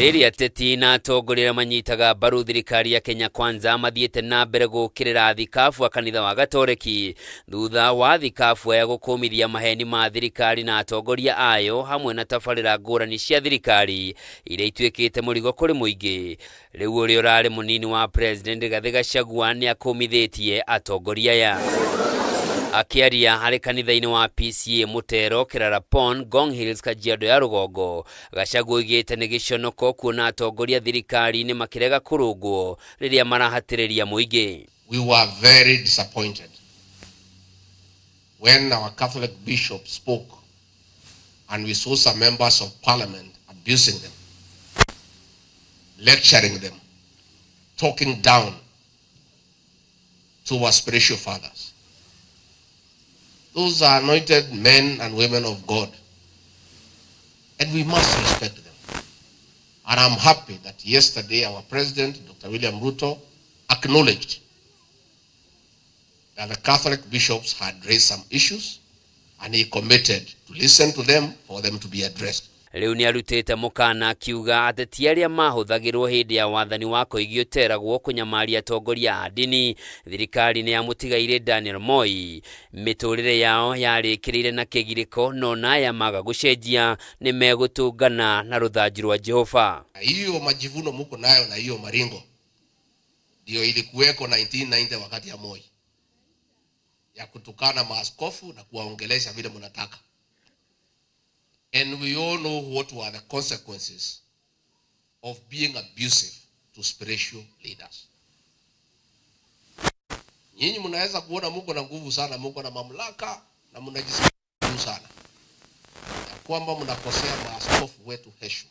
Rĩrĩa ateti na atongoria manyitaga mbaru thirikari ya Kenya Kwanza mathiĩte na mbere gũkĩrĩra thikabu a kanitha wa Gatoreki thutha wa thikabu ya gũkũmithia maheni ma thirikari na atongoria ayo hamwe na tabarĩra ngũrani cia thirikari iria ituĩkĩte mũrigo kũrĩ mũingĩ. Rĩu ũrĩa ũrarĩ mũnini wa President Rigathi Gachagua nĩ akũmithĩtie atongoria aya. Akiaria harĩ kanitha-inĩ wa PCA Mutero Kirarapon Ngong Hills Kajiado ya Rũgongo, Gachagua oigĩte nĩ gĩconoko kuona atongoria thirikari-inĩ makĩrega kũrũngwo rĩrĩa marahatĩrĩria mũingĩ. We were very disappointed when our Catholic bishop spoke and we saw some members of parliament abusing them, lecturing them, talking down to our spiritual fathers. Those are anointed men and women of God, and we must respect them. And I'm happy that yesterday our president, Dr. William Ruto, acknowledged that the Catholic bishops had raised some issues, and he committed to listen to them for them to be addressed. Rĩu nĩ arutĩte mũkana akiuga ateti arĩa mahũthagĩrwo hĩndĩ ya wathani wa Koigi ũteragwo kũnyamaria atongoria a ndini thirikari nĩ yamũtigaire Daniel Moi. Mĩtũrĩre yao yarĩkĩrĩire na kĩgirĩko no naya maga gũcenjia nĩ megũtũngana na rũthanju rwa Jehova. Hiyo majivuno muko nayo na hiyo maringo ndio ilikuweko 1990 wakati ya Moi ya kutukana maaskofu na kuwaongelesha vile mnataka. And we all know what were the consequences of being abusive to spiritual leaders. Nyinyi mnaweza kuona Mungu na nguvu sana, Mungu na mamlaka na mnajisikia sana. Ya kwamba mnakosea maaskofu wetu heshima.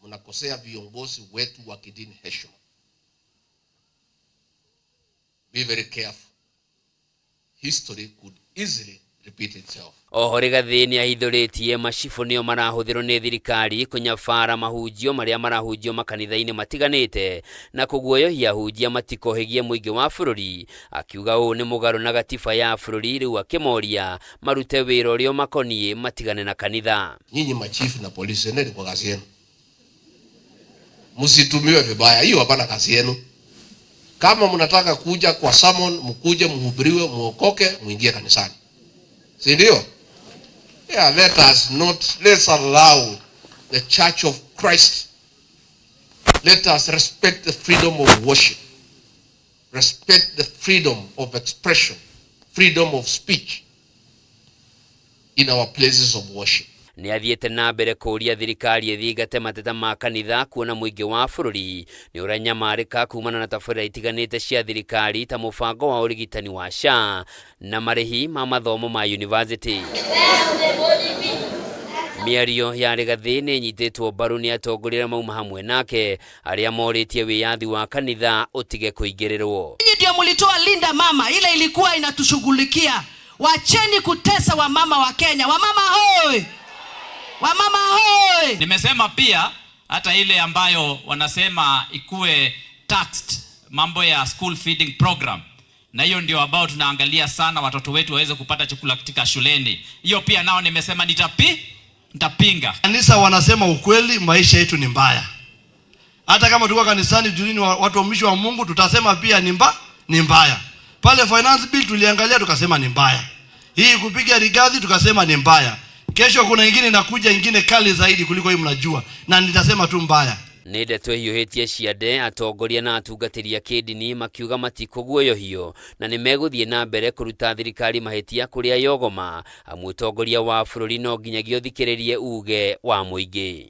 Mnakosea viongozi wetu wa kidini heshima. Be very careful. History could easily repeat itself. Oho Rigathi nĩ ahithũrĩtie macibũ nĩo marahũthĩrwo nĩ thirikari kũnyabara mahunjio marĩa marahunjio makanitha-inĩ matiganĩte na kũguoyohia ahunjia matikohĩgie mũingĩ wa bũrũri. Akiuga ũũ nĩ mũgarũ na gatiba ya bũrũri, rĩu akĩmoria marute wĩra ũrĩa makoniĩ matigane na kanitha. Nyinyi machifu na polisi endeni kwa kazi yenu. Msitumiwe vibaya, hiyo hapana kazi yenu. Kama mnataka kuja kwa sermon, mkuje mhubiriwe, muokoke, muingie kanisani. Si ndio? Yeah, let's allow the Church of Christ. Let us respect the freedom of worship. Respect the freedom of expression, freedom of speech in our places of worship. Nĩ athiĩte na mbere kũria thirikari ĩthingate mateta ma kanitha kuona mũingĩ wa bũrũri nĩ ũranyamarĩka kumana na tabarĩra itiganĩte cia thirikari ta mũbango wa ũrigitani wa SHA na marĩhi ma mathomo ma university. Mĩario ya Rigathi nĩ nyitĩtwo mbaru nĩ atongoria mauma hamwe nake arĩa morĩtie wĩyathi wa kanitha ũtige kũingĩrĩrwo. Nyinyi ndio mlitoa Linda Mama, ile ilikuwa inatushughulikia. Wacheni kutesa wamama wa Kenya. Wamama hoi! Wamama hoi! Nimesema pia hata ile ambayo wanasema ikue taxed, mambo ya school feeding program. Na hiyo ndio ambao tunaangalia sana watoto wetu waweze kupata chakula katika shuleni. Hiyo pia nao nimesema nitapinga. Kanisa wanasema ukweli, maisha yetu ni mbaya. Hata kama tulikuwa kanisani julini watumishi wa Mungu tutasema pia ni mbaya. Pale finance bill tuliangalia tukasema ni mbaya. Hii kupiga Rigathi tukasema ni mbaya. Kesho kuna ingine inakuja ingine kali zaidi kuliko hii mnajua na nitasema tu mbaya. Nĩ ndeto hiũhĩtie ciande atongoria na atungatĩri a kĩndini makiuga matikũguoyohio na nĩ megũthiĩ na mbere kũruta thirikari mahĩtia kũrĩa yogoma amu ũtongoria wa bũrũri no nginyagia ũthikĩrĩrie uge wa mũingĩ.